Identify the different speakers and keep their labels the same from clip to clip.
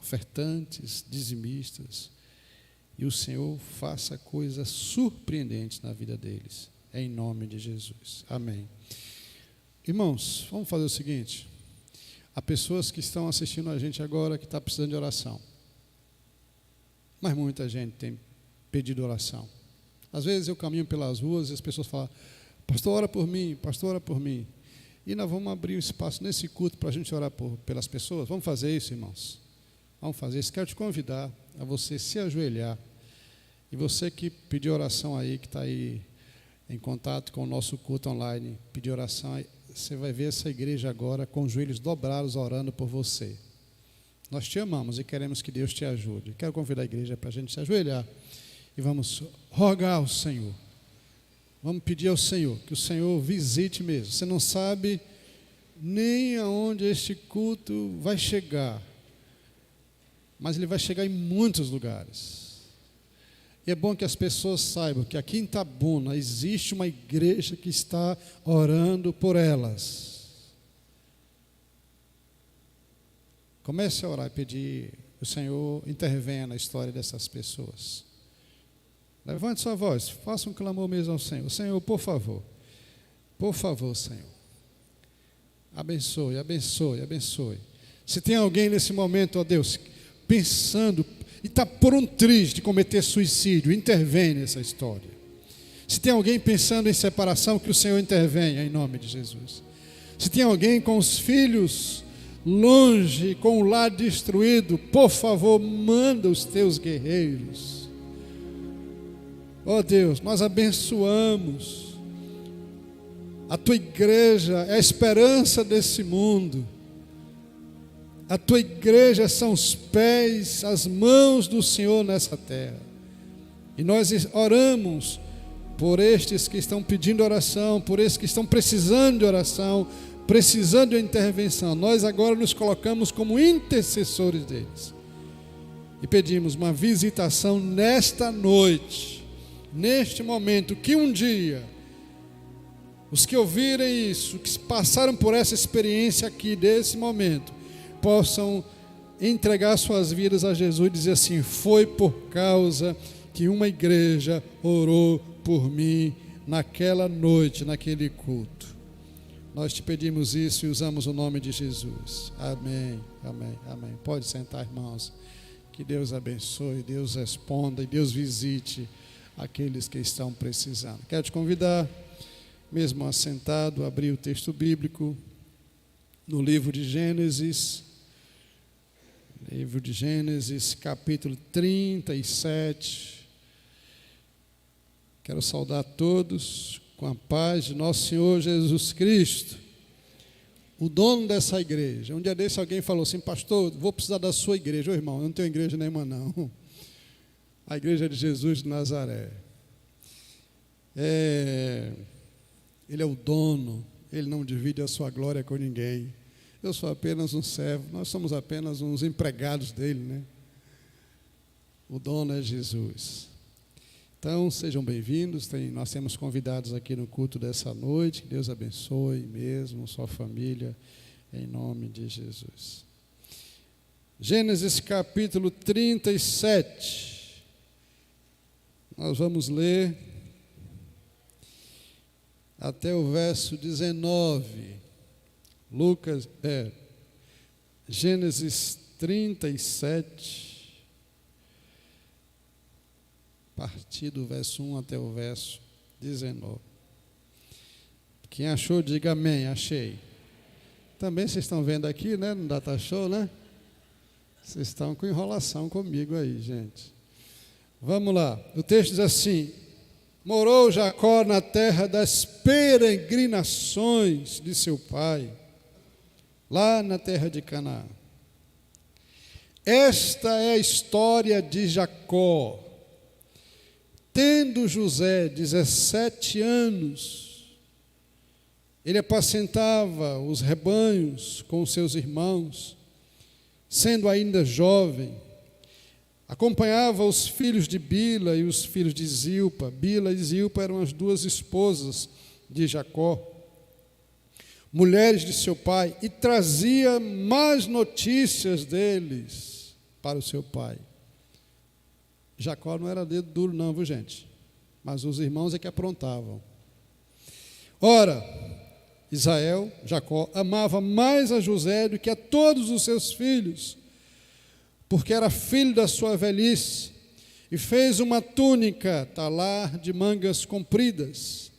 Speaker 1: ofertantes, dizimistas, e o Senhor faça coisas surpreendentes na vida deles, em nome de Jesus. Amém. Irmãos, vamos fazer o seguinte: há pessoas que estão assistindo a gente agora que estão precisando de oração, mas muita gente tem pedido oração. Às vezes eu caminho pelas ruas e as pessoas falam: pastor, ora por mim, pastor, ora por mim. E nós vamos abrir um espaço nesse culto para a gente orar pelas pessoas. Vamos fazer isso, irmãos? Vamos fazer isso. Quero te convidar a você se ajoelhar. E você que pediu oração aí, que está aí em contato com o nosso culto online, pedir oração, você vai ver essa igreja agora com os joelhos dobrados orando por você. Nós te amamos e queremos que Deus te ajude. Quero convidar a igreja para a gente se ajoelhar e vamos rogar ao Senhor. Vamos pedir ao Senhor, que o Senhor visite mesmo. Você não sabe nem aonde este culto vai chegar, mas ele vai chegar em muitos lugares. E é bom que as pessoas saibam que aqui em Itabuna existe uma igreja que está orando por elas. Comece a orar e pedir que o Senhor intervenha na história dessas pessoas. Levante sua voz, faça um clamor mesmo ao Senhor. Senhor, por favor, Senhor, abençoe, abençoe, abençoe. Se tem alguém nesse momento, ó Deus, pensando e está por um triz de cometer suicídio, intervém nessa história. Se tem alguém pensando em separação, que o Senhor intervenha em nome de Jesus. Se tem alguém com os filhos longe, com o lar destruído, por favor, manda os teus guerreiros. Ó Deus, nós abençoamos a tua igreja, é a esperança desse mundo. A tua igreja são os pés, as mãos do Senhor nessa terra. E nós oramos por estes que estão pedindo oração, por estes que estão precisando de oração, precisando de intervenção. Nós agora nos colocamos como intercessores deles. E pedimos uma visitação nesta noite, neste momento, que um dia os que ouvirem isso, que passaram por essa experiência aqui, desse momento, possam entregar suas vidas a Jesus e dizer assim: foi por causa que uma igreja orou por mim naquela noite, naquele culto. Nós te pedimos isso e usamos o nome de Jesus. Amém, amém, amém. Pode sentar, irmãos. Que Deus abençoe, Deus responda e Deus visite aqueles que estão precisando. Quero te convidar, mesmo assentado, a abrir o texto bíblico no livro de Gênesis, capítulo 37. Quero saudar todos com a paz de nosso Senhor Jesus Cristo, o dono dessa igreja. Um dia desse alguém falou assim: pastor, vou precisar da sua igreja. Ô irmão, eu não tenho igreja nenhuma não. A igreja de Jesus de Nazaré. Ele é o dono, ele não divide a sua glória com ninguém. Eu sou apenas um servo, nós somos apenas uns empregados dele, né? O dono é Jesus. Então, sejam bem-vindos. Nós temos convidados aqui no culto dessa noite. Que Deus abençoe mesmo sua família, em nome de Jesus. Gênesis capítulo 37. Nós vamos ler até o verso 19. Gênesis 37, a partir do verso 1 até o verso 19. Quem achou, diga amém. Achei. Também vocês estão vendo aqui, né, no Data Show, né? Vocês estão com enrolação comigo aí, gente. Vamos lá, o texto diz assim: morou Jacó na terra das peregrinações de seu pai, lá na terra de Canaã. Esta é a história de Jacó. Tendo José 17 anos, ele apacentava os rebanhos com seus irmãos, sendo ainda jovem. Acompanhava os filhos de Bila e os filhos de Zilpa. Bila e Zilpa eram as duas esposas de Jacó, mulheres de seu pai, e trazia más notícias deles para o seu pai. Jacó não era dedo duro não, viu gente? Mas os irmãos é que aprontavam. Ora, Israel, Jacó, amava mais a José do que a todos os seus filhos, porque era filho da sua velhice, e fez uma túnica, talar de mangas compridas.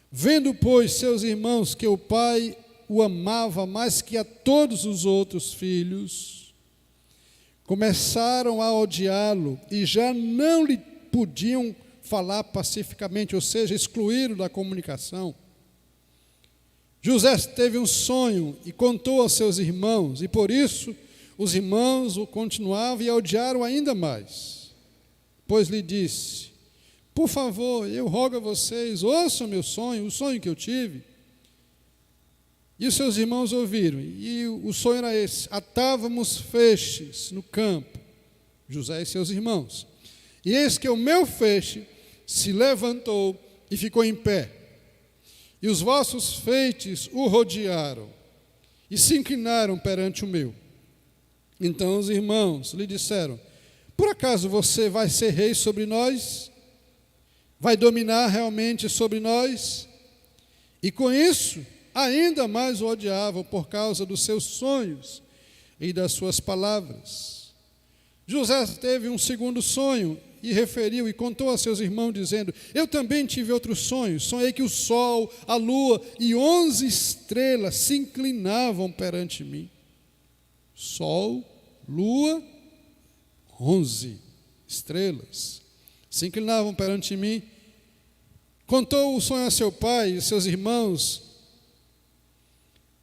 Speaker 1: Vendo, pois, seus irmãos que o pai o amava mais que a todos os outros filhos, começaram a odiá-lo e já não lhe podiam falar pacificamente, ou seja, excluí-lo da comunicação. José teve um sonho e contou aos seus irmãos, e por isso os irmãos o continuavam e o odiaram ainda mais. Pois lhe disse: por favor, eu rogo a vocês, ouçam meu sonho, o sonho que eu tive. E os seus irmãos ouviram, e o sonho era esse: atávamos feixes no campo, José e seus irmãos, e eis que o meu feixe se levantou e ficou em pé, e os vossos feixes o rodearam, e se inclinaram perante o meu. Então os irmãos lhe disseram: por acaso você vai ser rei sobre nós? Vai dominar realmente sobre nós? E com isso, ainda mais o odiavam por causa dos seus sonhos e das suas palavras. José teve um segundo sonho e referiu e contou a seus irmãos, dizendo: eu também tive outro sonho. Sonhei que o sol, a lua e 11 estrelas se inclinavam perante mim. Sol, lua, 11 estrelas se inclinavam perante mim. Contou o sonho a seu pai e seus irmãos.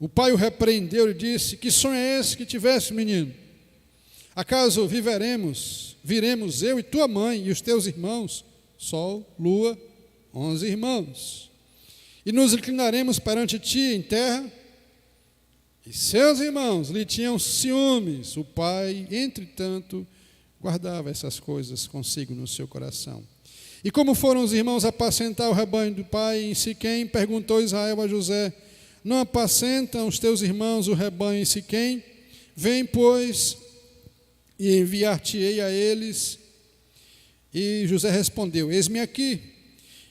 Speaker 1: O pai o repreendeu e disse: que sonho é esse que tivesse, menino? Acaso viremos eu e tua mãe e os teus irmãos, sol, lua, 11 irmãos, e nos inclinaremos perante ti em terra? E seus irmãos lhe tinham ciúmes. O pai, entretanto, guardava essas coisas consigo no seu coração. E como foram os irmãos apacentar o rebanho do pai em Siquém, perguntou Israel a José: não apacentam os teus irmãos o rebanho em Siquém? Vem, pois, e enviar-te-ei a eles. E José respondeu: eis-me aqui.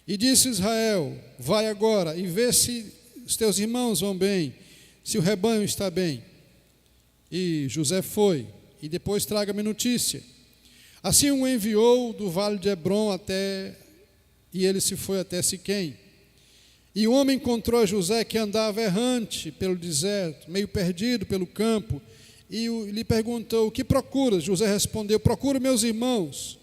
Speaker 1: E disse Israel: vai agora e vê se os teus irmãos vão bem, se o rebanho está bem. E José foi, e depois traga-me notícia. Assim o enviou do vale de Hebrom e ele se foi até Siquém. E o homem encontrou a José, que andava errante pelo deserto, meio perdido pelo campo, e lhe perguntou: o que procuras? José respondeu: procuro meus irmãos.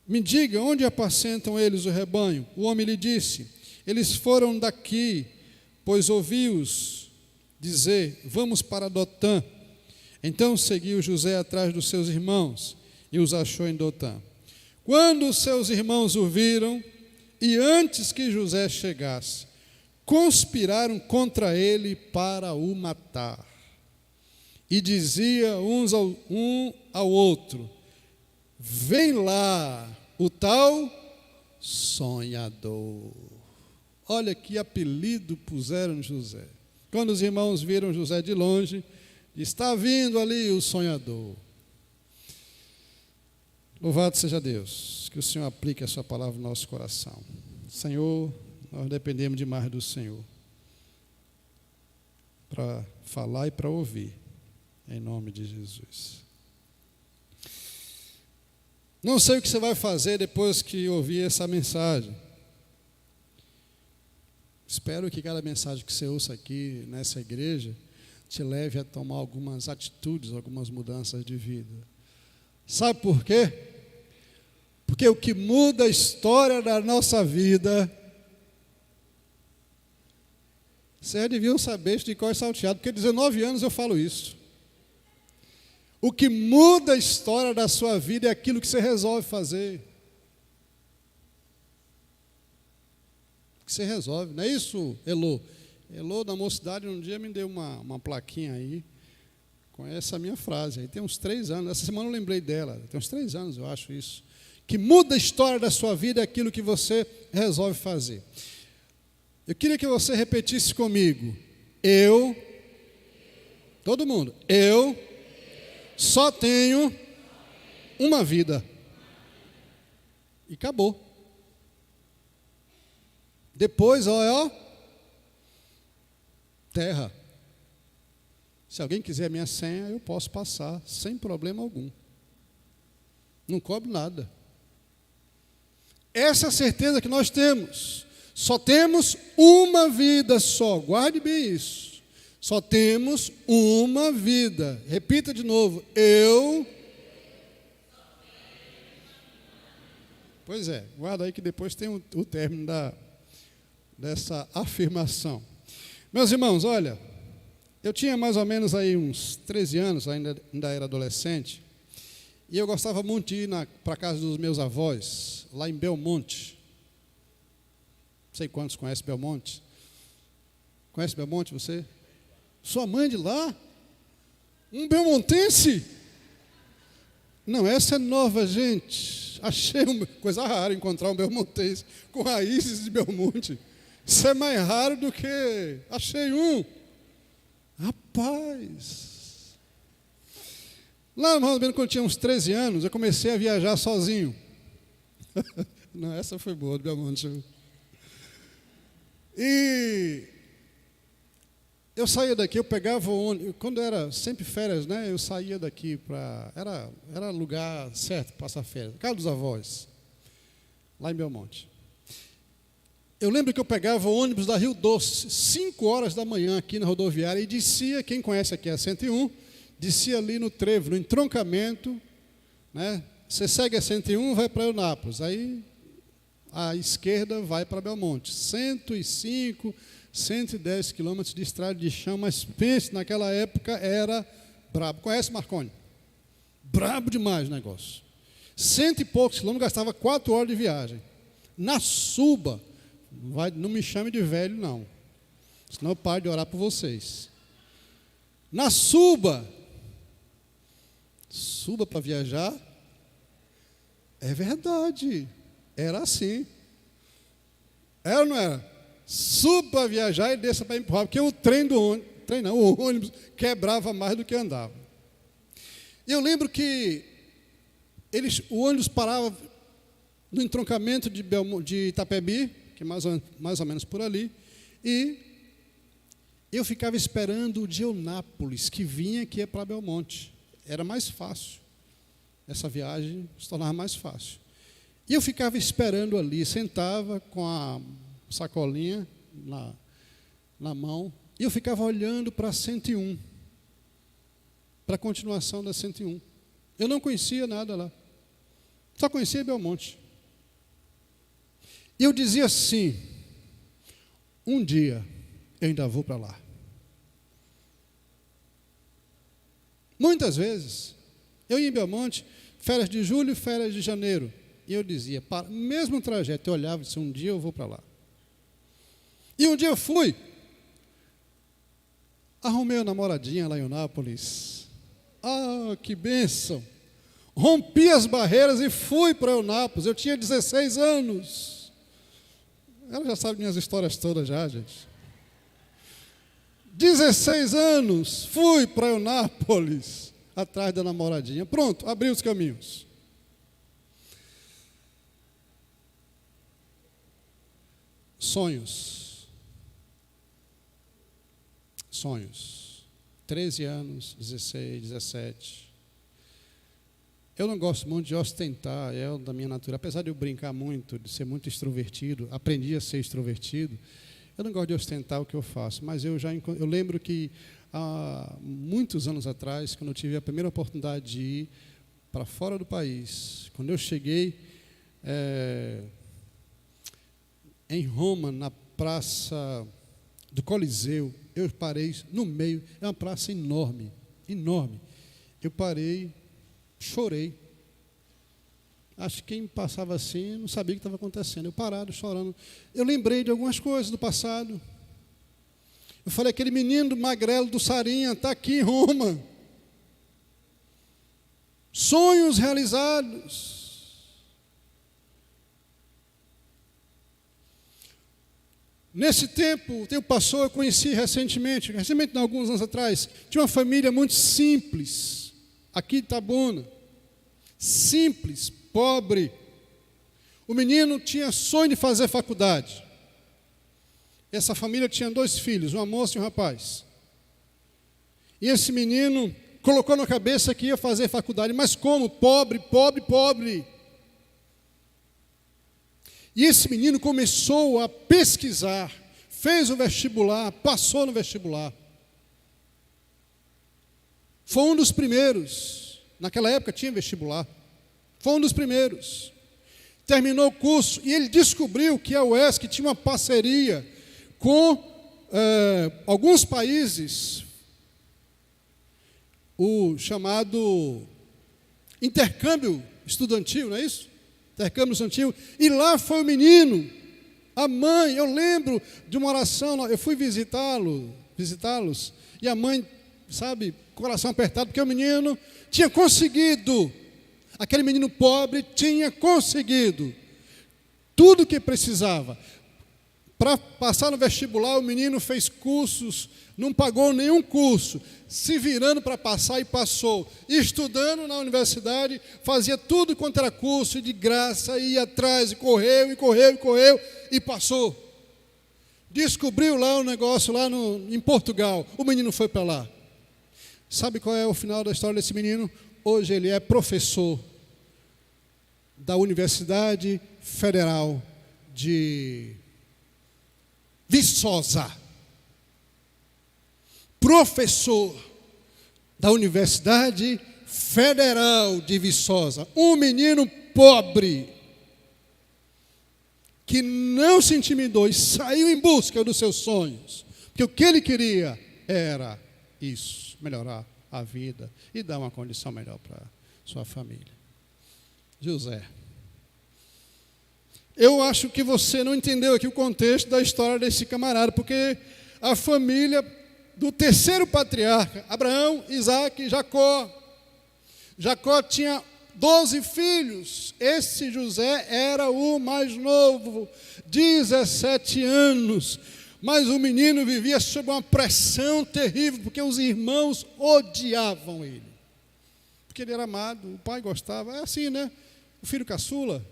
Speaker 1: Me diga, onde apacentam eles o rebanho? O homem lhe disse: eles foram daqui, pois ouvi-os dizer: vamos para Dotã. Então seguiu José atrás dos seus irmãos e os achou em Dotã. Quando os seus irmãos o viram, e antes que José chegasse, conspiraram contra ele para o matar. E dizia um ao outro: vem lá o tal sonhador. Olha que apelido puseram José. Quando os irmãos viram José de longe, está vindo ali o sonhador. Louvado seja Deus, que o Senhor aplique a sua palavra no nosso coração. Senhor, nós dependemos demais do Senhor para falar e para ouvir, em nome de Jesus. Não sei o que você vai fazer depois que ouvir essa mensagem. Espero que cada mensagem que você ouça aqui nessa igreja te leve a tomar algumas atitudes, algumas mudanças de vida. Sabe por quê? Porque o que muda a história da nossa vida, vocês deviam saber de cor salteado, porque há 19 anos eu falo isso. O que muda a história da sua vida é aquilo que você resolve fazer. O que você resolve, não é isso, Elô? Elô, da mocidade, um dia me deu uma plaquinha aí, com essa minha frase. Aí tem uns 3 anos, essa semana eu lembrei dela, tem uns 3 anos eu acho isso. Que muda a história da sua vida é aquilo que você resolve fazer. Eu queria que você repetisse comigo: todo mundo, eu Só tenho uma vida. E acabou. Depois, ó, terra. Se alguém quiser a minha senha, eu posso passar, sem problema algum. Não cobro nada. Essa é a certeza que nós temos. Só temos uma vida só. Guarde bem isso. Só temos uma vida. Repita de novo. Pois é, guarda aí que depois tem o término dessa afirmação. Meus irmãos, olha, eu tinha mais ou menos aí uns 13 anos, ainda era adolescente, e eu gostava muito de ir para a casa dos meus avós, lá em Belmonte. Não sei quantos conhecem Belmonte. Conhece Belmonte, você? Sua mãe de lá? Um belmontense? Não, essa é nova, gente. Achei uma coisa rara encontrar um belmontense com raízes de Belmonte. Isso é mais raro do que... Achei um. Rapaz. Lá, mais ou menos, quando eu tinha uns 13 anos, eu comecei a viajar sozinho. Não, essa foi boa, do Belmonte. E eu saía daqui, eu pegava o ônibus, quando era sempre férias, né? Eu saía daqui para... Era lugar certo, passar férias. Casa dos avós, lá em Belmonte. Eu lembro que eu pegava o ônibus da Rio Doce, 5 horas da manhã, aqui na rodoviária, e descia, quem conhece aqui a 101, descia ali no trevo, no entroncamento, né? Você segue a 101, vai para Eunápolis, aí à esquerda vai para Belmonte. 105, 110 quilômetros de estrada de chão, mas pense, naquela época era brabo. Conhece Marconi? Brabo demais o negócio. 100 e poucos quilômetros, gastava 4 horas de viagem. Na Suba, não me chame de velho, não. Senão eu paro de orar por vocês. Na Suba para viajar, é verdade, era assim. Era ou não era? Suba para viajar e desça para empurrar, porque o o ônibus quebrava mais do que andava. E eu lembro que o ônibus parava no entroncamento de Itapebi, que é mais ou menos por ali, e eu ficava esperando o de Eunápolis, que vinha aqui para Belmonte. Era mais fácil. Essa viagem se tornava mais fácil. E eu ficava esperando ali, sentava com a sacolinha na mão, e eu ficava olhando para a 101, para a continuação da 101. Eu não conhecia nada lá, só conhecia Belmonte. E eu dizia assim, um dia eu ainda vou para lá. Muitas vezes, eu ia em Belmonte, férias de julho e férias de janeiro, e eu dizia, mesmo trajeto, eu olhava e disse, um dia eu vou para lá. E um dia eu fui, arrumei uma namoradinha lá em Eunápolis. Ah, que bênção! Rompi as barreiras e fui para Eunápolis. Eu tinha 16 anos. Ela já sabe minhas histórias todas já, gente. 16 anos, fui para Eunápolis, atrás da namoradinha. Pronto, abri os caminhos. Sonhos. 13 anos, 16, 17. Eu não gosto muito de ostentar, é da minha natureza. Apesar de eu brincar muito, de ser muito extrovertido, aprendi a ser extrovertido, eu não gosto de ostentar o que eu faço. Mas eu lembro que há muitos anos atrás, quando eu tive a primeira oportunidade de ir para fora do país, quando eu cheguei em Roma, na praça do Coliseu, eu parei no meio, é uma praça enorme, enorme. Eu parei, chorei. Acho que quem passava assim não sabia o que estava acontecendo. Eu parado, chorando. Eu lembrei de algumas coisas do passado. Eu falei, aquele menino magrelo do Sarinha está aqui em Roma. Sonhos realizados. Nesse tempo, o tempo passou, eu conheci recentemente, alguns anos atrás, tinha uma família muito simples, aqui de Itabuna, simples, pobre. O menino tinha sonho de fazer faculdade. Essa família tinha 2 filhos, uma moça e um rapaz. E esse menino colocou na cabeça que ia fazer faculdade, mas como? Pobre, pobre, pobre. E esse menino começou a pesquisar, fez o vestibular, passou no vestibular. Foi um dos primeiros, naquela época tinha vestibular, foi um dos primeiros. Terminou o curso e ele descobriu que a UESC tinha uma parceria com alguns países, o chamado intercâmbio estudantil, não é isso? Intercâmbio estudantil. E lá foi o menino, a mãe, eu lembro de uma oração, eu fui visitá-los, e a mãe, sabe, coração apertado, porque o menino tinha conseguido, aquele menino pobre tinha conseguido tudo o que precisava. Para passar no vestibular, o menino fez cursos, não pagou nenhum curso, se virando para passar e passou. Estudando na universidade, fazia tudo quanto era curso, e de graça, ia atrás, e correu, e passou. Descobriu lá um negócio lá em Portugal, o menino foi para lá. Sabe qual é o final da história desse menino? Hoje ele é professor da Universidade Federal de Viçosa, professor da Universidade Federal de Viçosa, um menino pobre, que não se intimidou e saiu em busca dos seus sonhos, porque o que ele queria era isso, melhorar a vida e dar uma condição melhor para sua família. José. Eu acho que você não entendeu aqui o contexto da história desse camarada, porque a família do terceiro patriarca, Abraão, Isaac e Jacó. Jacó tinha 12 filhos, esse José era o mais novo, 17 anos, mas o menino vivia sob uma pressão terrível, porque os irmãos odiavam ele, porque ele era amado, o pai gostava, é assim, né? O filho caçula.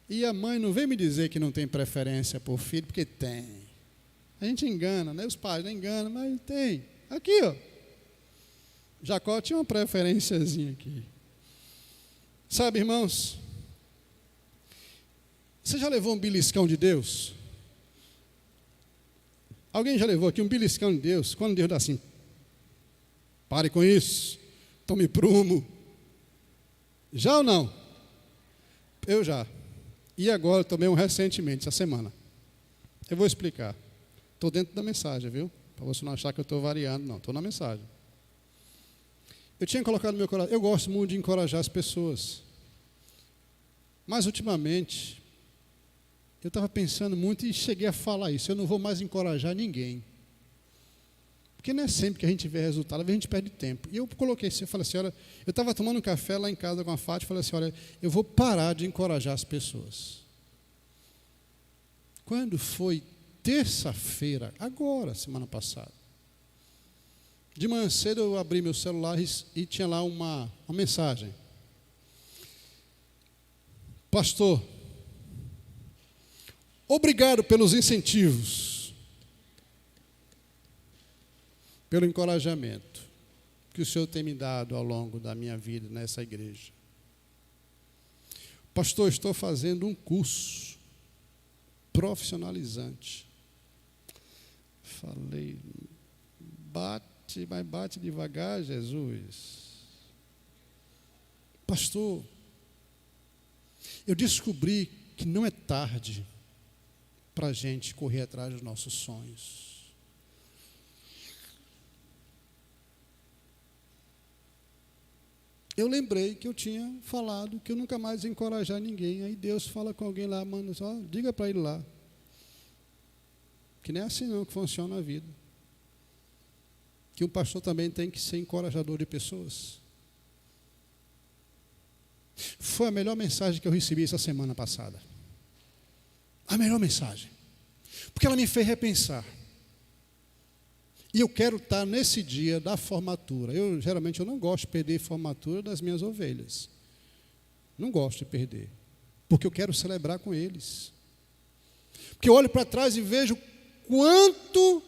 Speaker 1: E a mãe não vem me dizer que não tem preferência por filho, porque tem. A gente engana, né? Os pais não enganam, mas tem. Aqui, ó. Jacó tinha uma preferenciazinha aqui. Sabe, irmãos? Você já levou um beliscão de Deus? Alguém já levou aqui um beliscão de Deus? Quando Deus dá assim, pare com isso, tome prumo. Já ou não? Eu já. E agora eu tomei um recentemente, essa semana. Eu vou explicar. Estou dentro da mensagem, viu? Para você não achar que eu estou variando, não. Estou na mensagem. Eu tinha colocado no meu coração, eu gosto muito de encorajar as pessoas. Mas, ultimamente, eu estava pensando muito e cheguei a falar isso. Eu não vou mais encorajar ninguém. Porque não é sempre que a gente vê resultado, às vezes a gente perde tempo. E eu coloquei assim, eu falei assim, olha, eu estava tomando um café lá em casa com a Fátima, e falei assim, olha, eu vou parar de encorajar as pessoas. Quando foi terça-feira, agora, semana passada, de manhã cedo eu abri meu celular e tinha lá uma mensagem. Pastor, obrigado pelos incentivos, pelo encorajamento que o Senhor tem me dado ao longo da minha vida nessa igreja. Pastor, estou fazendo um curso profissionalizante. Falei, bate, mas bate devagar, Jesus. Pastor, eu descobri que não é tarde para a gente correr atrás dos nossos sonhos. Eu lembrei que eu tinha falado que eu nunca mais ia encorajar ninguém. Aí Deus fala com alguém lá, manda só, diga para ele lá. Que não é assim não que funciona a vida. Que um pastor também tem que ser encorajador de pessoas. Foi a melhor mensagem que eu recebi essa semana passada. A melhor mensagem. Porque ela me fez repensar. E eu quero estar nesse dia da formatura. Geralmente eu não gosto de perder a formatura das minhas ovelhas. Não gosto de perder. Porque eu quero celebrar com eles. Porque eu olho para trás e vejo quanto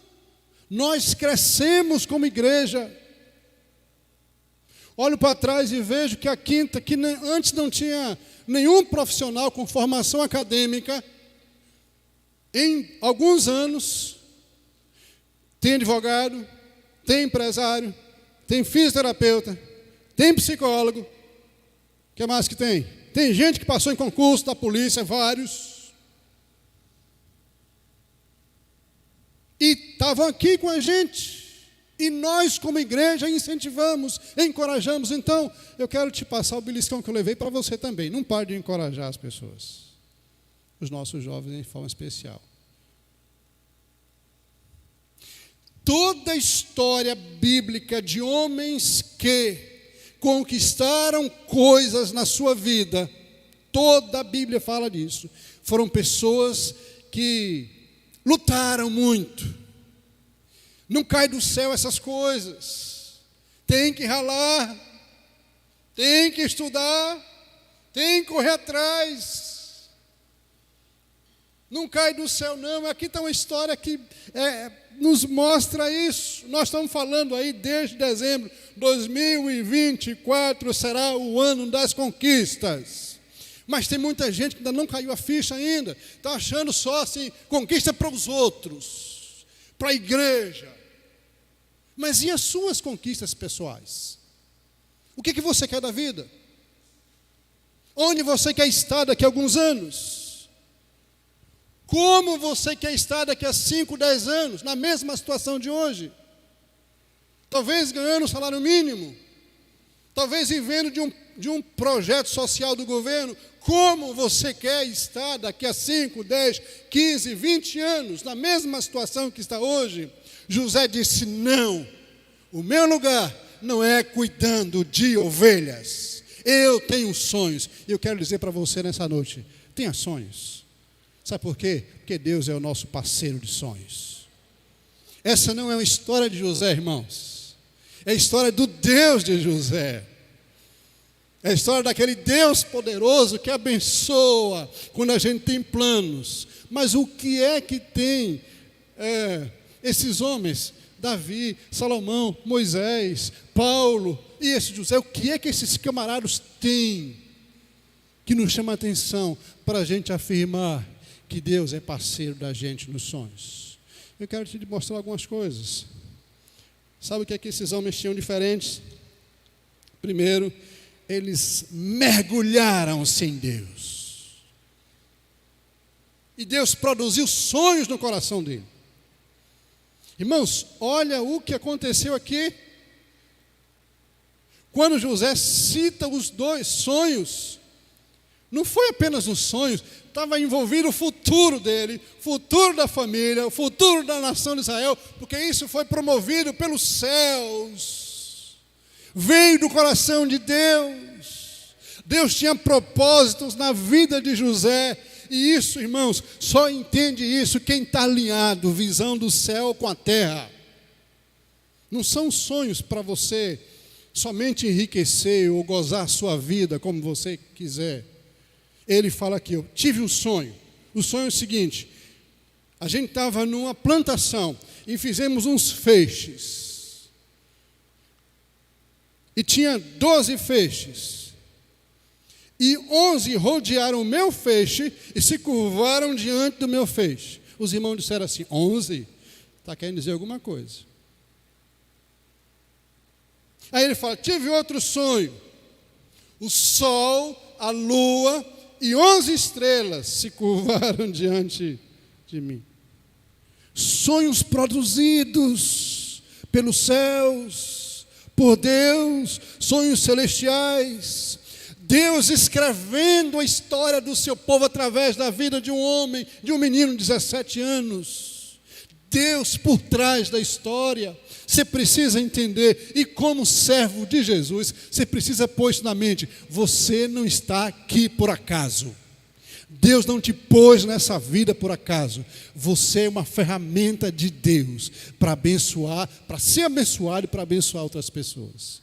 Speaker 1: nós crescemos como igreja. Olho para trás e vejo que a Quinta, que antes não tinha nenhum profissional com formação acadêmica, em alguns anos, tem advogado, tem empresário, tem fisioterapeuta, tem psicólogo. O que mais que tem? Tem gente que passou em concurso da polícia, vários. E estavam aqui com a gente. E nós, como igreja, incentivamos, encorajamos. Então, eu quero te passar o beliscão que eu levei para você também. Não pare de encorajar as pessoas. Os nossos jovens em forma especial. Toda a história bíblica de homens que conquistaram coisas na sua vida, toda a Bíblia fala disso. Foram pessoas que lutaram muito. Não cai do céu essas coisas. Tem que ralar, tem que estudar, tem que correr atrás. Não cai do céu, não. Aqui está uma história que nos mostra isso. Nós estamos falando aí desde dezembro. 2024 será o ano das conquistas. Mas tem muita gente que ainda não caiu a ficha ainda. Está achando só assim, conquista para os outros, para a igreja. Mas e as suas conquistas pessoais? O que você quer da vida? Onde você quer estar daqui a alguns anos? Como você quer estar daqui a 5, 10 anos, na mesma situação de hoje? Talvez ganhando um salário mínimo, talvez vivendo de um projeto social do governo. Como você quer estar daqui a 5, 10, 15, 20 anos, na mesma situação que está hoje? José disse: não, o meu lugar não é cuidando de ovelhas. Eu tenho sonhos. E eu quero dizer para você nessa noite: tenha sonhos. Sabe por quê? Porque Deus é o nosso parceiro de sonhos. Essa não é uma história de José, irmãos. É a história do Deus de José. É a história daquele Deus poderoso que abençoa quando a gente tem planos. Mas o que é que tem esses homens, Davi, Salomão, Moisés, Paulo e esse José, o que é que esses camaradas têm que nos chama a atenção para a gente afirmar que Deus é parceiro da gente nos sonhos? Eu quero te mostrar algumas coisas. Sabe o que é que esses homens tinham diferentes? Primeiro, eles mergulharam-se em Deus. E Deus produziu sonhos no coração dele. Irmãos, olha o que aconteceu aqui. Quando José cita os 2 sonhos, não foi apenas um sonho, estava envolvido o futuro dele, o futuro da família, o futuro da nação de Israel, porque isso foi promovido pelos céus. Veio do coração de Deus. Deus tinha propósitos na vida de José. E isso, irmãos, só entende isso quem está alinhado, visão do céu com a terra. Não são sonhos para você somente enriquecer ou gozar a sua vida como você quiser. Ele fala aqui: eu tive um sonho. O sonho é o seguinte: a gente estava numa plantação e fizemos uns feixes. E tinha 12 feixes. E 11 rodearam o meu feixe e se curvaram diante do meu feixe. Os irmãos disseram assim: 11? Está querendo dizer alguma coisa. Aí ele fala: tive outro sonho. O sol, a lua e 11 estrelas se curvaram diante de mim. Sonhos produzidos pelos céus, por Deus, sonhos celestiais. Deus escrevendo a história do seu povo através da vida de um homem, de um menino de 17 anos. Deus por trás da história. Você precisa entender, e como servo de Jesus, você precisa pôr isso na mente: você não está aqui por acaso. Deus não te pôs nessa vida por acaso. Você é uma ferramenta de Deus para abençoar, para ser abençoado e para abençoar outras pessoas.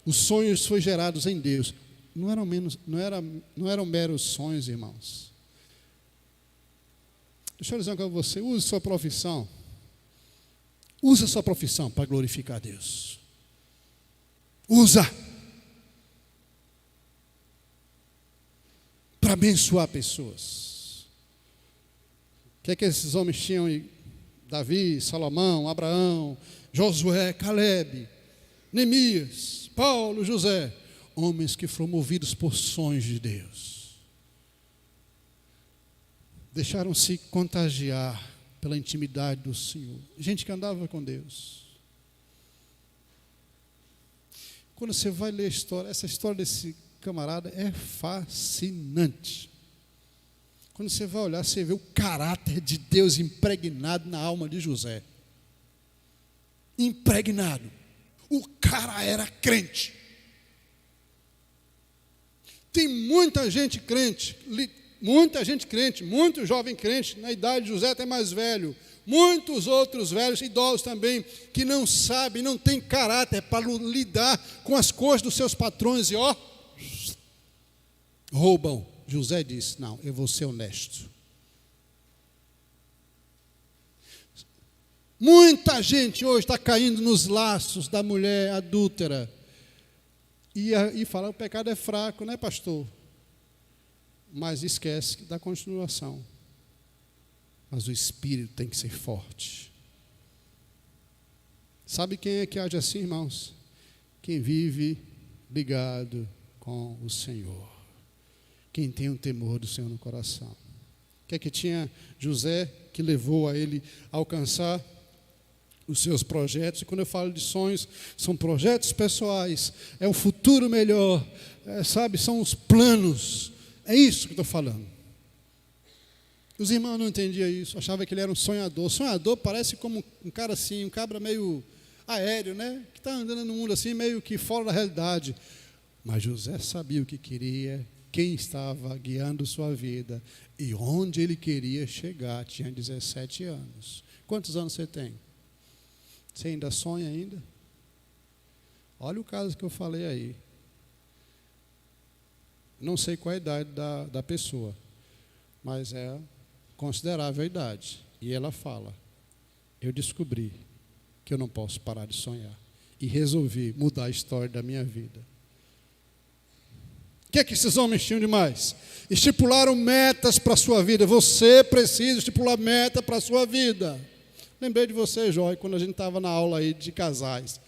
Speaker 1: Os sonhos foram gerados em Deus. Não eram meros sonhos, irmãos. Deixa eu dizer uma coisa para você. Use sua profissão. Use a sua profissão para glorificar a Deus. Usa. Para abençoar pessoas. O que é que esses homens tinham? Davi, Salomão, Abraão, Josué, Caleb, Neemias, Paulo, José. Homens que foram movidos por sonhos de Deus. Deixaram-se contagiar pela intimidade do Senhor. Gente que andava com Deus. Quando você vai ler a história, essa história desse camarada é fascinante. Quando você vai olhar, você vê o caráter de Deus impregnado na alma de José. Impregnado. O cara era crente. Tem muita gente crente, muito jovem crente, na idade de José até mais velho. Muitos outros velhos, idosos também, que não sabem, não têm caráter para lidar com as coisas dos seus patrões e roubam. José disse, não, eu vou ser honesto. Muita gente hoje está caindo nos laços da mulher adúltera. E fala, o pecado é fraco, né, pastor? Mas esquece da continuação. Mas o espírito tem que ser forte. Sabe quem é que age assim, irmãos? Quem vive ligado com o Senhor. Quem tem o temor do Senhor no coração. O que é que tinha José que levou a ele a alcançar os seus projetos? E quando eu falo de sonhos, são projetos pessoais, é um futuro melhor, são os planos, é isso que eu estou falando. Os irmãos não entendiam isso, achavam que ele era um sonhador. Sonhador parece como um cara assim, um cabra meio aéreo, né? Que está andando no mundo assim, meio que fora da realidade. Mas José sabia o que queria, quem estava guiando sua vida e onde ele queria chegar. Tinha 17 anos. Quantos anos você tem? Você ainda sonha ainda? Olha o caso que eu falei aí. Não sei qual é a idade da pessoa, mas é considerável a idade. E ela fala, eu descobri que eu não posso parar de sonhar. E resolvi mudar a história da minha vida. O que é que esses homens tinham demais? Estipularam metas para a sua vida. Você precisa estipular meta para a sua vida. Lembrei de você, Joy, quando a gente estava na aula aí de casais.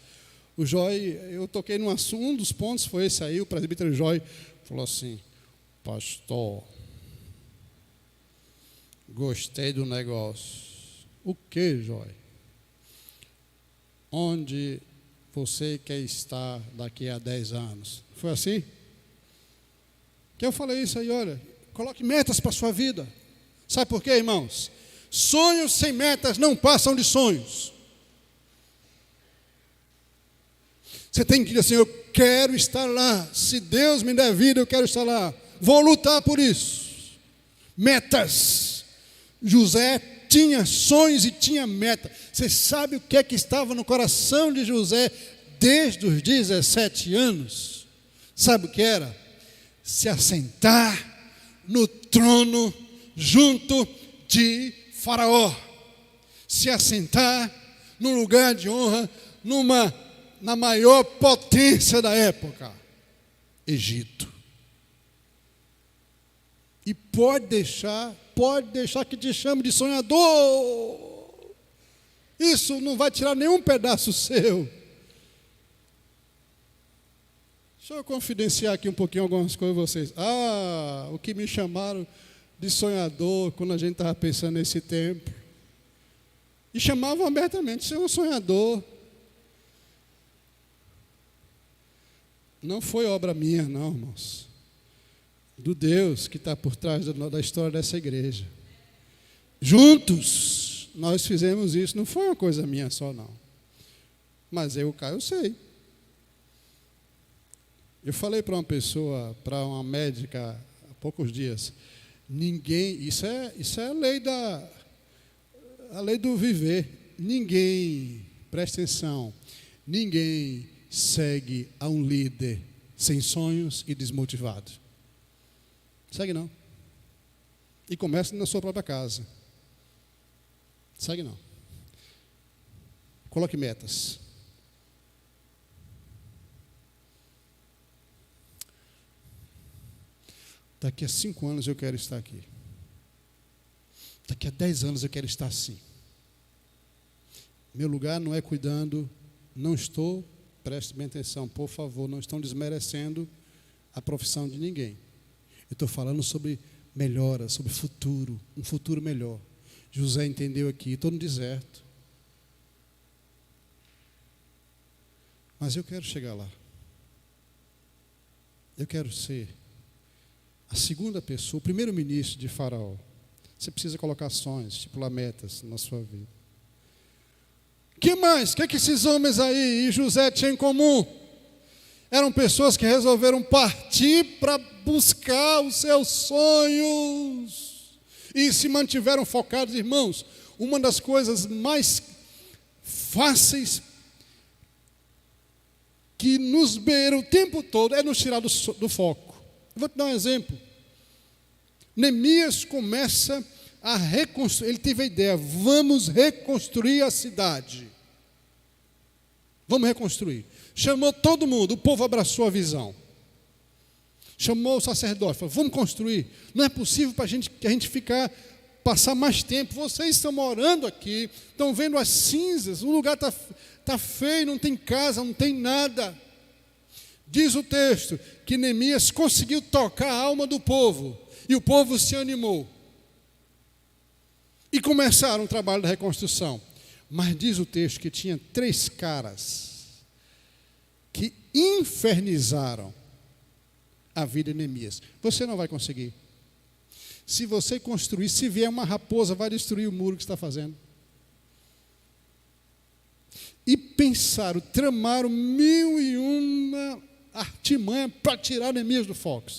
Speaker 1: O Joy, eu toquei num assunto, um dos pontos foi esse aí, o presbítero Joy falou assim, pastor, gostei do negócio. O que, Joy? Onde você quer estar daqui a 10 anos? Foi assim? Que eu falei isso aí, olha, coloque metas para a sua vida. Sabe por quê, irmãos? Sonhos sem metas não passam de sonhos. Você tem que dizer assim, eu quero estar lá. Se Deus me der vida, eu quero estar lá. Vou lutar por isso. Metas. José tinha sonhos e tinha meta. Você sabe o que é que estava no coração de José desde os 17 anos? Sabe o que era? Se assentar no trono junto de Faraó, se assentar num lugar de honra, na maior potência da época, Egito. E pode deixar que te chame de sonhador. Isso não vai tirar nenhum pedaço seu. Deixa eu confidenciar aqui um pouquinho algumas coisas a vocês. O que me chamaram de sonhador, quando a gente estava pensando nesse tempo. E chamavam abertamente, você é um sonhador. Não foi obra minha, não, irmãos. Do Deus que está por trás da história dessa igreja. Juntos, nós fizemos isso. Não foi uma coisa minha só, não. Mas eu sei. Eu falei para uma pessoa, para uma médica, há poucos dias, Ninguém, isso é a lei do viver. Ninguém, presta atenção, ninguém segue a um líder sem sonhos e desmotivado. Segue não. E começa na sua própria casa. Segue não. Coloque metas. Daqui a 5 anos eu quero estar aqui. Daqui a 10 anos eu quero estar assim. Meu lugar não é cuidando, não estou, preste bem atenção, por favor, não estão desmerecendo a profissão de ninguém. Eu estou falando sobre melhora, sobre futuro, um futuro melhor. José entendeu aqui, estou no deserto. Mas eu quero chegar lá. Eu quero ser a segunda pessoa, o primeiro-ministro de Faraó. Você precisa colocar sonhos, estipular metas na sua vida. O que mais? O que esses homens aí e José tinham em comum? Eram pessoas que resolveram partir para buscar os seus sonhos. E se mantiveram focados, irmãos. Uma das coisas mais fáceis que nos beira o tempo todo é nos tirar do foco. Eu vou te dar um exemplo. Neemias começa a reconstruir, ele teve a ideia, vamos reconstruir a cidade. Vamos reconstruir. Chamou todo mundo, o povo abraçou a visão. Chamou o sacerdote, falou, vamos construir. Não é possível para que a gente passar mais tempo. Vocês estão morando aqui, estão vendo as cinzas, o lugar está feio, não tem casa, não tem nada. Diz o texto que Neemias conseguiu tocar a alma do povo. E o povo se animou. E começaram o trabalho da reconstrução. Mas diz o texto que tinha 3 caras que infernizaram a vida de Neemias. Você não vai conseguir. Se você construir, se vier uma raposa, vai destruir o muro que está fazendo. E pensaram, tramaram 1001 artimanha para tirar Neemias do foco.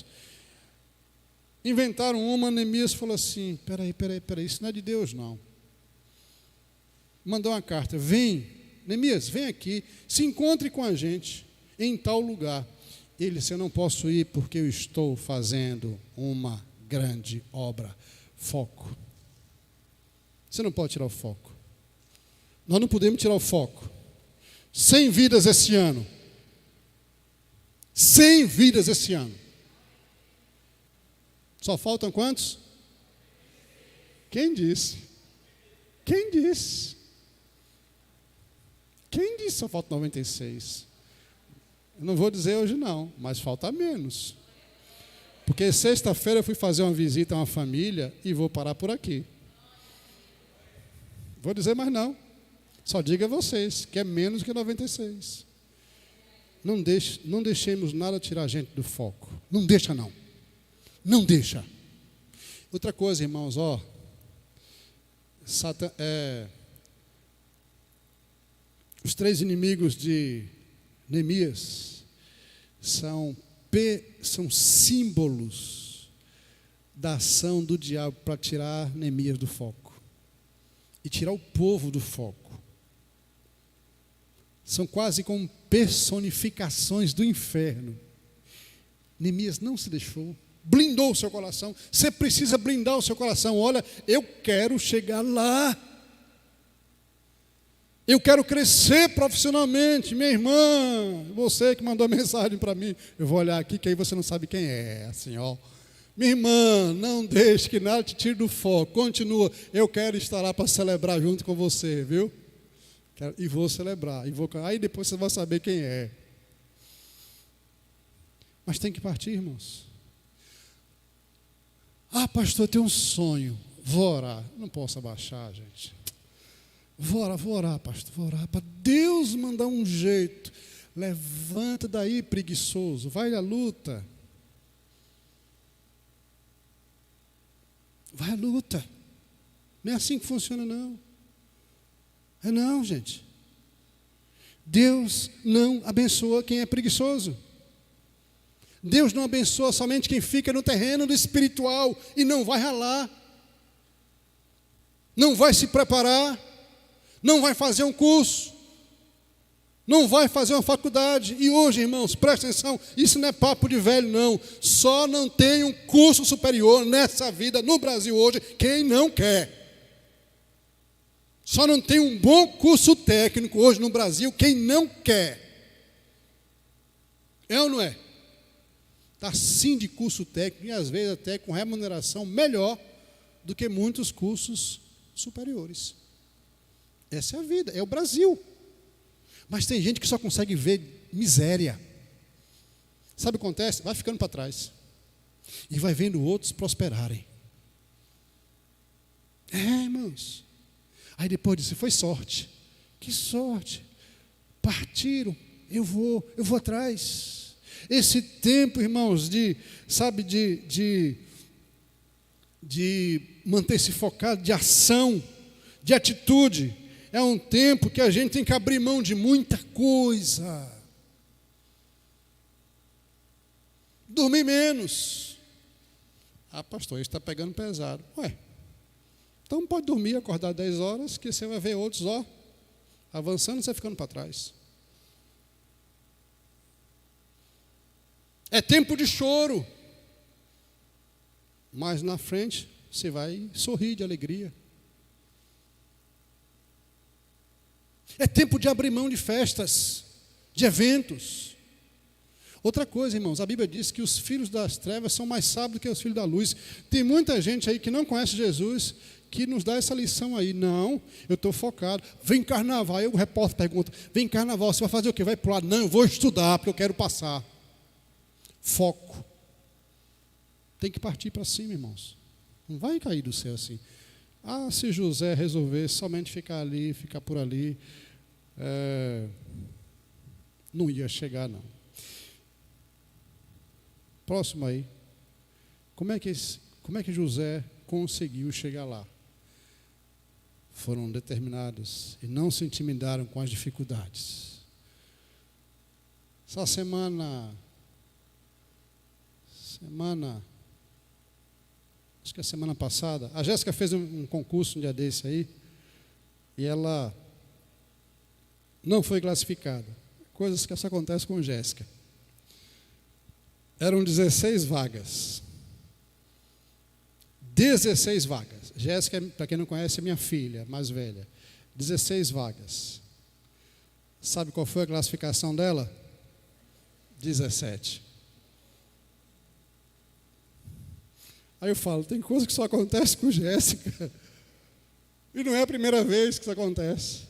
Speaker 1: Inventaram uma, Neemias falou assim, peraí, isso não é de Deus não. Mandou uma carta, vem, Neemias, vem aqui, se encontre com a gente em tal lugar. Ele disse, eu não posso ir porque eu estou fazendo uma grande obra. Foco. Você não pode tirar o foco. Nós não podemos tirar o foco. 100 vidas esse ano. 100 vidas esse ano. Só faltam quantos? Quem disse? Quem disse? Quem disse só faltam 96? Eu não vou dizer hoje não, mas falta menos. Porque sexta-feira eu fui fazer uma visita a uma família e vou parar por aqui. Vou dizer mais não. Só diga a vocês que é menos que 96. Não deixemos nada tirar a gente do foco. Não deixa não. Não deixa. Outra coisa, irmãos, os 3 inimigos de Neemias são símbolos da ação do diabo para tirar Neemias do foco e tirar o povo do foco. São quase como personificações do inferno. Neemias não se deixou, blindou o seu coração. Você precisa blindar o seu coração. Olha, eu quero chegar lá. Eu quero crescer profissionalmente. Minha irmã, você que mandou a mensagem para mim, eu vou olhar aqui, que aí você não sabe quem é. Assim, ó. Minha irmã, não deixe que nada te tire do foco. Continua. Eu quero estar lá para celebrar junto com você, viu? E vou celebrar. Aí depois você vai saber quem é. Mas tem que partir, irmãos. Ah, pastor, eu tenho um sonho. Vou orar. Não posso abaixar, gente. Vou orar, pastor. Vou orar para Deus mandar um jeito. Levanta daí, preguiçoso. Vai à luta. Vai à luta. Não é assim que funciona, não. É não, gente. Deus não abençoa quem é preguiçoso. Deus não abençoa somente quem fica no terreno do espiritual e não vai ralar, não vai se preparar, não vai fazer um curso, não vai fazer uma faculdade. E hoje, irmãos, presta atenção, isso não é papo de velho, não. Só não tem um curso superior nessa vida, no Brasil hoje, quem não quer. Só não tem um bom curso técnico hoje no Brasil quem não quer. É ou não é? Está sim de curso técnico e às vezes até com remuneração melhor do que muitos cursos superiores. Essa é a vida, é o Brasil. Mas tem gente que só consegue ver miséria. Sabe o que acontece? Vai ficando para trás. E vai vendo outros prosperarem. Irmãos. Aí depois disse, foi sorte. Que sorte. Partiram. Eu vou atrás. Esse tempo, irmãos, de manter-se focado, de ação, de atitude, é um tempo que a gente tem que abrir mão de muita coisa. Dormir menos. Pastor, isso está pegando pesado. Então pode dormir, acordar 10 horas, que você vai ver outros, avançando e você ficando para trás. É tempo de choro. Mas na frente você vai sorrir de alegria. É tempo de abrir mão de festas, de eventos. Outra coisa, irmãos, a Bíblia diz que os filhos das trevas são mais sábios do que os filhos da luz. Tem muita gente aí que não conhece Jesus, que nos dá essa lição aí. Não, eu estou focado. Vem carnaval, aí o repórter pergunta, vem carnaval, você vai fazer o quê? Vai pular? Não, eu vou estudar, porque eu quero passar. Foco. Tem que partir para cima, irmãos. Não vai cair do céu assim. Se José resolver somente ficar ali, ficar por ali, não ia chegar, não. Próximo aí. Como é que José conseguiu chegar lá? Foram determinados e não se intimidaram com as dificuldades. Essa semana, acho que a semana passada, a Jéssica fez um concurso um dia desse aí, e ela não foi classificada. Coisas que só acontecem com Jéssica. Eram 16 vagas. 16 vagas. Jéssica, para quem não conhece, é minha filha, mais velha. 16 vagas. Sabe qual foi a classificação dela? 17. Aí eu falo, tem coisa que só acontece com Jéssica. E não é a primeira vez que isso acontece.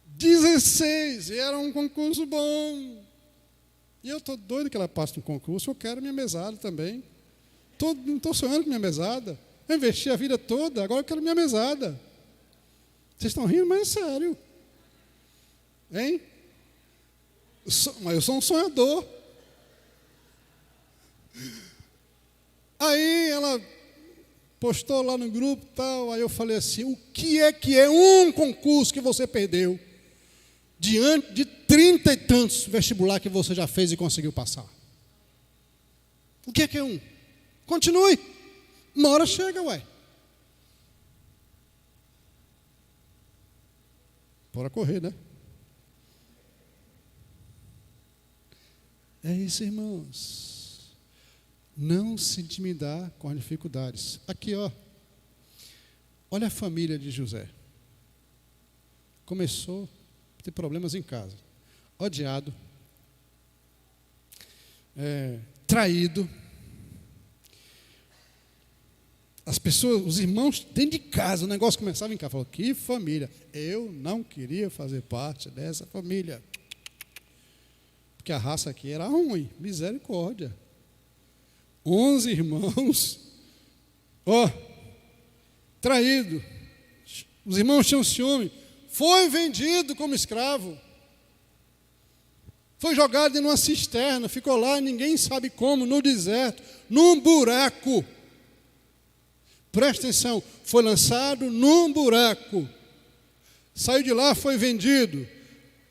Speaker 1: 16, e era um concurso bom. E eu estou doido que ela passe no concurso, eu quero minha mesada também. Não estou sonhando com minha mesada. Eu investi a vida toda, agora eu quero minha mesada. Vocês estão rindo, mas é sério. Hein? Mas eu sou um sonhador. Aí ela postou lá no grupo e tal, aí eu falei assim, o que é um concurso que você perdeu diante de 30 e tantos vestibular que você já fez e conseguiu passar? O que é um? Continue. Uma hora chega, Bora correr, né? É isso, irmãos. Não se intimidar com as dificuldades. Aqui, olha a família de José. Começou a ter problemas em casa. Odiado. Traído. As pessoas, os irmãos dentro de casa, o negócio começava em casa. Falou, que família. Eu não queria fazer parte dessa família. Porque a raça aqui era ruim. Misericórdia. 11 irmãos. Traído. Os irmãos tinham ciúme. Foi vendido como escravo. Foi jogado em uma cisterna. Ficou lá, ninguém sabe como, no deserto, num buraco. Presta atenção, foi lançado num buraco. Saiu de lá, foi vendido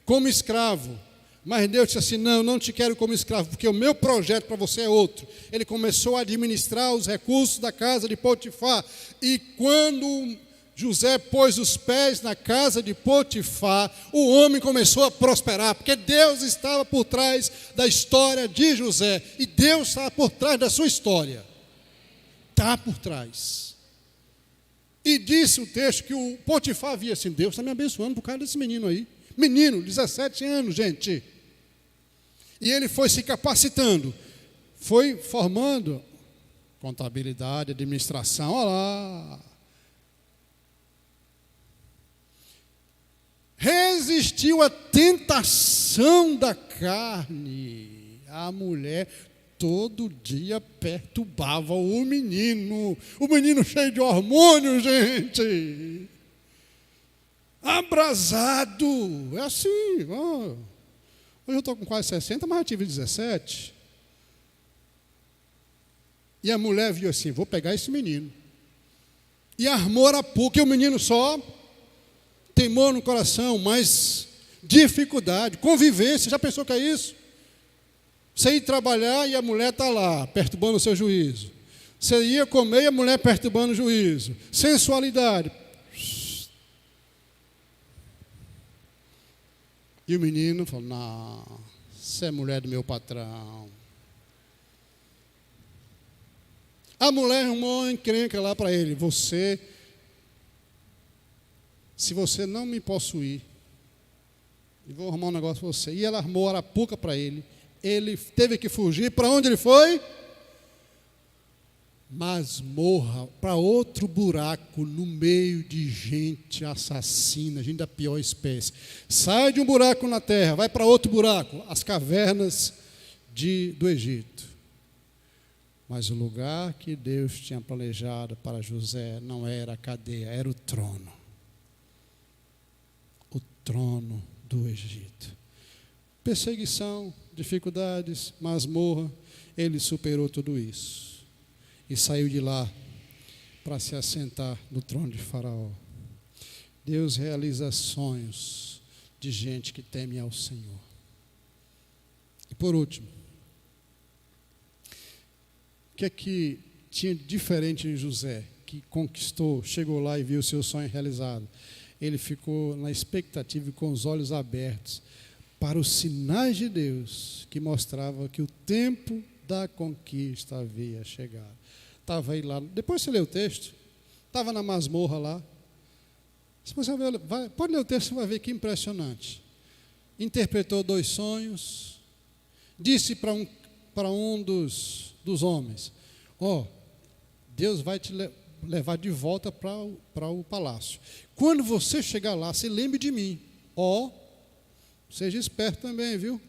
Speaker 1: como escravo. Mas Deus disse assim, não, eu não te quero como escravo, porque o meu projeto para você é outro. Ele começou a administrar os recursos da casa de Potifar. E quando José pôs os pés na casa de Potifar, o homem começou a prosperar, porque Deus estava por trás da história de José. E Deus está por trás da sua história. Está por trás. E disse o texto que o Potifar via assim, Deus está me abençoando por causa desse menino aí. Menino, 17 anos, gente. E ele foi se capacitando, foi formando contabilidade, administração, olha lá. Resistiu à tentação da carne. A mulher todo dia perturbava o menino cheio de hormônio, gente. Abrasado, é assim, ó. Hoje eu estou com quase 60, mas eu tive 17. E a mulher viu assim, vou pegar esse menino. E armou arapuca, e o menino só temor no coração, mas dificuldade, convivência, já pensou que é isso? Você ia trabalhar e a mulher está lá, perturbando o seu juízo. Você ia comer e a mulher perturbando o juízo. Sensualidade. E o menino falou, não, você é mulher do meu patrão. A mulher arrumou uma encrenca lá para ele, se você não me possuir, eu vou arrumar um negócio para você. E ela armou arapuca para ele. Ele teve que fugir. Para onde ele foi? Masmorra, para outro buraco, no meio de gente assassina, gente da pior espécie. Sai de um buraco na terra, vai para outro buraco, as cavernas do Egito. Mas o lugar que Deus tinha planejado para José não era a cadeia, era o trono. O trono do Egito. Perseguição, dificuldades, masmorra, ele superou tudo isso. E saiu de lá para se assentar no trono de Faraó. Deus realiza sonhos de gente que teme ao Senhor. E por último, o que é que tinha de diferente em José, que conquistou, chegou lá e viu o seu sonho realizado? Ele ficou na expectativa e com os olhos abertos para os sinais de Deus que mostravam que o tempo da conquista havia chegado. Estava aí lá, depois você lê o texto, estava na masmorra lá. Se você pode ler o texto, você vai ver que impressionante. Interpretou 2 sonhos, disse para um dos homens, Deus vai te levar de volta para o palácio. Quando você chegar lá, se lembre de mim. Seja esperto também, viu?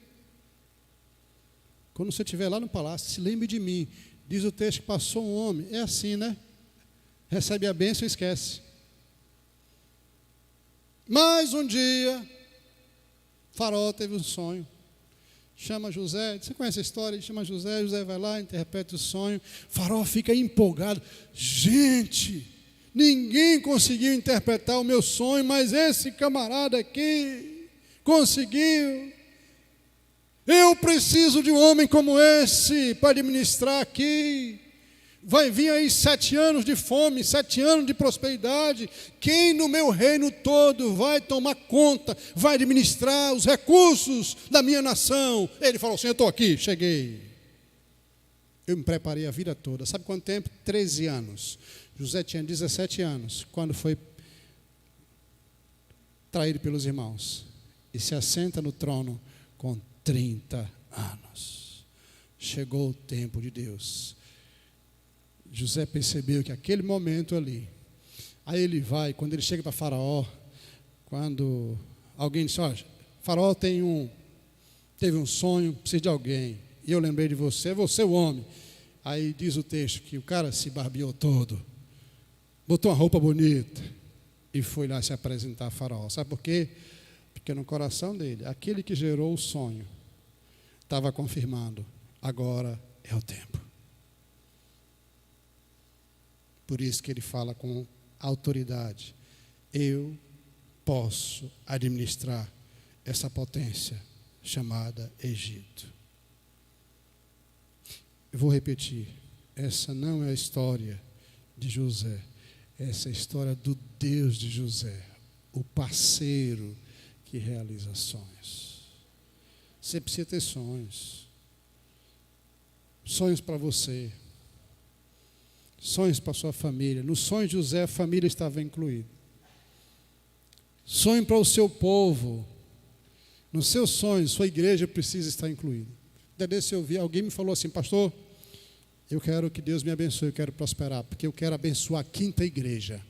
Speaker 1: Quando você estiver lá no palácio, se lembre de mim. Diz o texto que passou um homem. É assim, né? Recebe a bênção e esquece. Mas um dia, Faraó teve um sonho. Chama José. Você conhece a história? Chama José. José vai lá, interpreta o sonho. Faraó fica empolgado. Gente, ninguém conseguiu interpretar o meu sonho, mas esse camarada aqui conseguiu. Eu preciso de um homem como esse para administrar aqui. Vai vir aí 7 anos de fome, 7 anos de prosperidade. Quem no meu reino todo vai tomar conta, vai administrar os recursos da minha nação? Ele falou assim, eu estou aqui, cheguei. Eu me preparei a vida toda. Sabe quanto tempo? 13 anos. José tinha 17 anos, quando foi traído pelos irmãos. E se assenta no trono com 30 anos. Chegou o tempo de Deus. José percebeu que aquele momento ali, aí ele vai, quando ele chega para Faraó, quando alguém disse, Faraó teve um sonho, precisa de alguém, e eu lembrei de você o homem. Aí diz o texto que o cara se barbeou todo, botou uma roupa bonita, e foi lá se apresentar a Faraó. Sabe por quê? Porque no coração dele, aquele que gerou o sonho, estava confirmando, agora é o tempo. Por isso que ele fala com autoridade, eu posso administrar essa potência chamada Egito. Eu vou repetir, essa não é a história de José, essa é a história do Deus de José, o parceiro que realiza sonhos. Você precisa ter sonhos. Sonhos para você. Sonhos para sua família. No sonho de José, a família estava incluída. Sonho para o seu povo. No seu sonho, sua igreja precisa estar incluída. Desse eu vi, alguém me falou assim, pastor, eu quero que Deus me abençoe, eu quero prosperar, porque eu quero abençoar a 5ª igreja.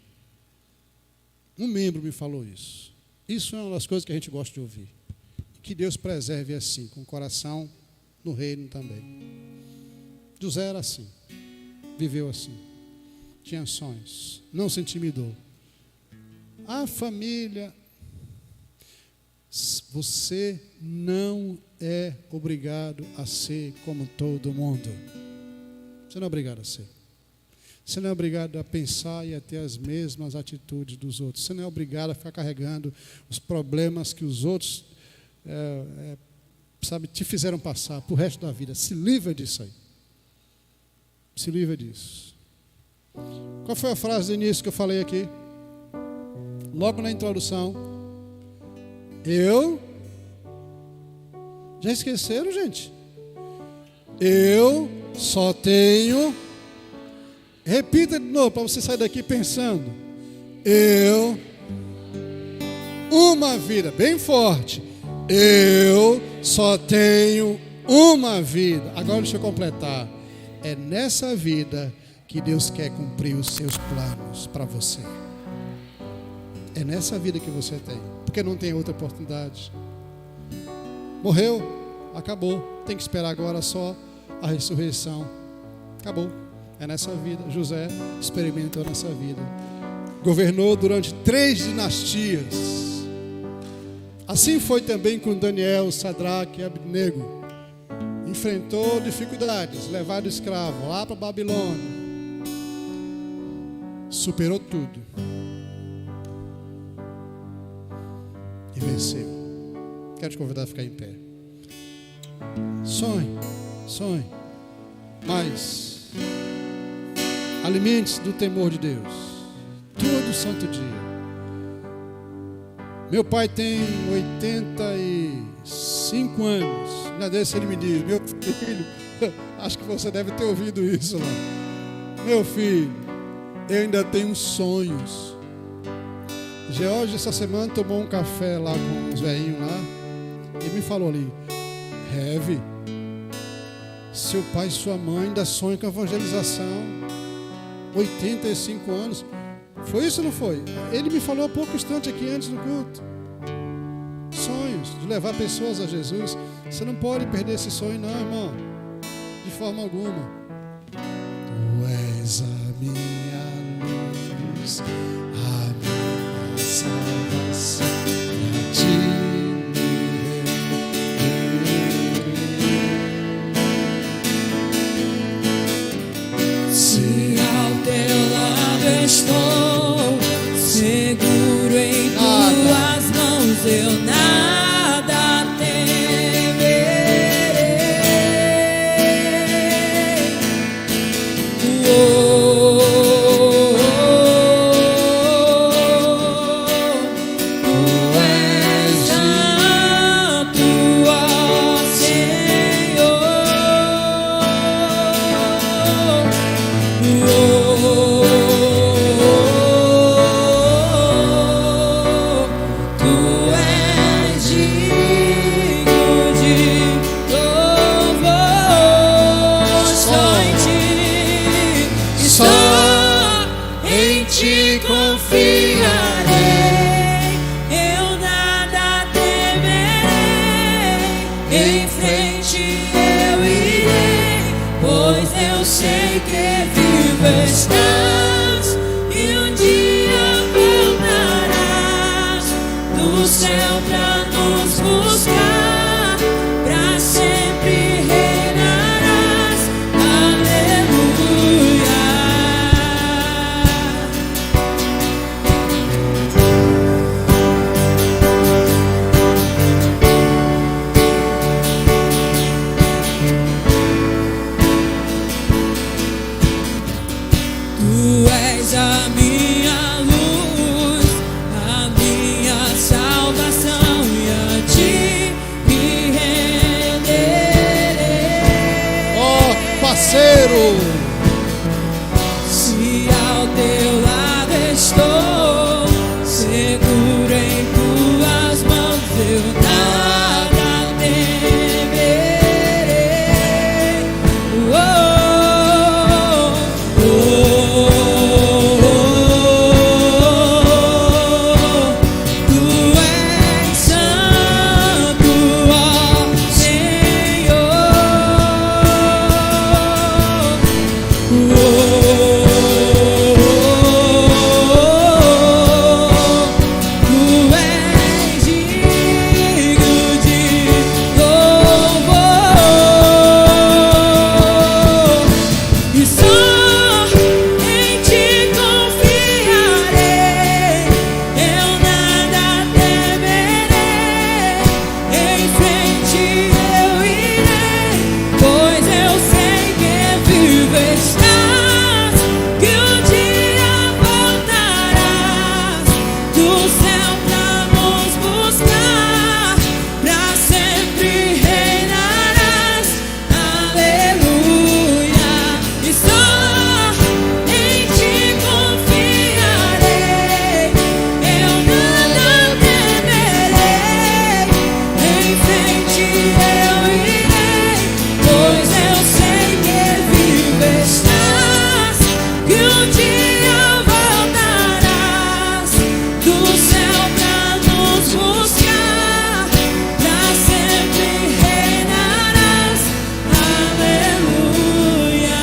Speaker 1: Um membro me falou isso. Isso é uma das coisas que a gente gosta de ouvir. Que Deus preserve assim, com o coração no reino também. José era assim, viveu assim, tinha sonhos, não se intimidou. A família, você não é obrigado a ser como todo mundo. Você não é obrigado a ser. Você não é obrigado a pensar e a ter as mesmas atitudes dos outros. Você não é obrigado a ficar carregando os problemas que os outros te fizeram passar para o resto da vida. Se livra disso aí. Se livra disso. Qual foi a frase do início que eu falei aqui? Logo na introdução. Já esqueceram, gente? Eu só tenho... Repita de novo, para você sair daqui pensando. Uma vida, bem forte. Eu só tenho uma vida. Agora deixa eu completar. É nessa vida que Deus quer cumprir os seus planos para você. É nessa vida que você tem. Porque não tem outra oportunidade. Morreu, acabou. Tem que esperar agora só a ressurreição. Acabou. É nessa vida. José experimentou nessa vida. Governou durante 3 dinastias. Assim foi também com Daniel, Sadraque e Abednego. Enfrentou dificuldades, levado escravo lá para Babilônia. Superou tudo. E venceu. Quero te convidar a ficar em pé. Sonhe. Mas alimente-se do temor de Deus. Todo santo dia. Meu pai tem 85 anos. Na desse ele me diz, meu filho, acho que você deve ter ouvido isso lá. Meu filho, eu ainda tenho sonhos. George essa semana tomou um café lá com os velhinhos lá. E me falou ali, Heavy, seu pai e sua mãe ainda sonham com a evangelização. 85 anos. Foi isso ou não foi? Ele me falou há pouco instante aqui antes do culto. Sonhos de levar pessoas a Jesus. Você não pode perder esse sonho não, irmão. De forma alguma. Tu és a minha luz, a minha salvação. E a ti
Speaker 2: se ao teu lado estou, seguro em tuas mãos, eu nada temerei. Tu és santo, ó Senhor. Tu és digno de louvor. Só em ti confiarei. Eu nada temerei. Em frente eu irei, pois eu sei que vivo estás e um dia voltarás do céu pra nos buscar, pra sempre reinarás. Aleluia. és a minha luz, a minha salvação, e a ti me renderei.
Speaker 1: Ó parceiro,
Speaker 2: Se ao teu lado estou, seguro em tuas mãos, eu nada temerei. Oh, oh, tu és santo, ó Senhor. Tu és digno de louvor, e só em ti confiarei, eu nada temerei, em frente eu irei, pois eu sei que vivo estás, que um dia voltarás do céu pra nos buscar, pra sempre reinarás, aleluia. E só em ti confiarei, eu nada temerei, em frente eu irei, pois eu sei que vivo estás, que um dia voltarás do céu pra nos buscar, pra sempre reinarás, aleluia.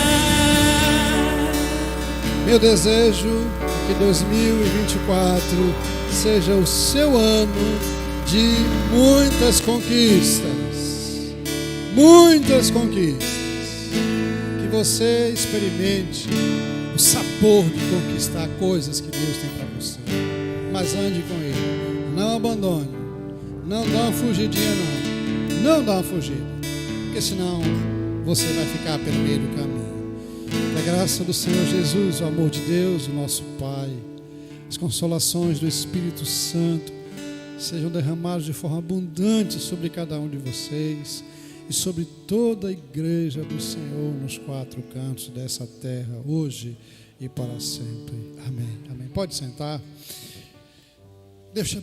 Speaker 1: meu desejo é que 2024 seja o seu ano de muitas conquistas. Muitas conquistas. Que você experimente o sabor de conquistar coisas que Deus tem para você. Mas ande com Ele. Não abandone. Não dá uma fugidinha, não. Não dá uma fugida. Porque senão você vai ficar pelo meio do caminho. Que a graça do Senhor Jesus, o amor de Deus, o nosso Pai, as consolações do Espírito Santo sejam derramadas de forma abundante sobre cada um de vocês e sobre toda a igreja do Senhor nos quatro cantos dessa terra, hoje e para sempre. Amém. Amém. Pode sentar. Deixa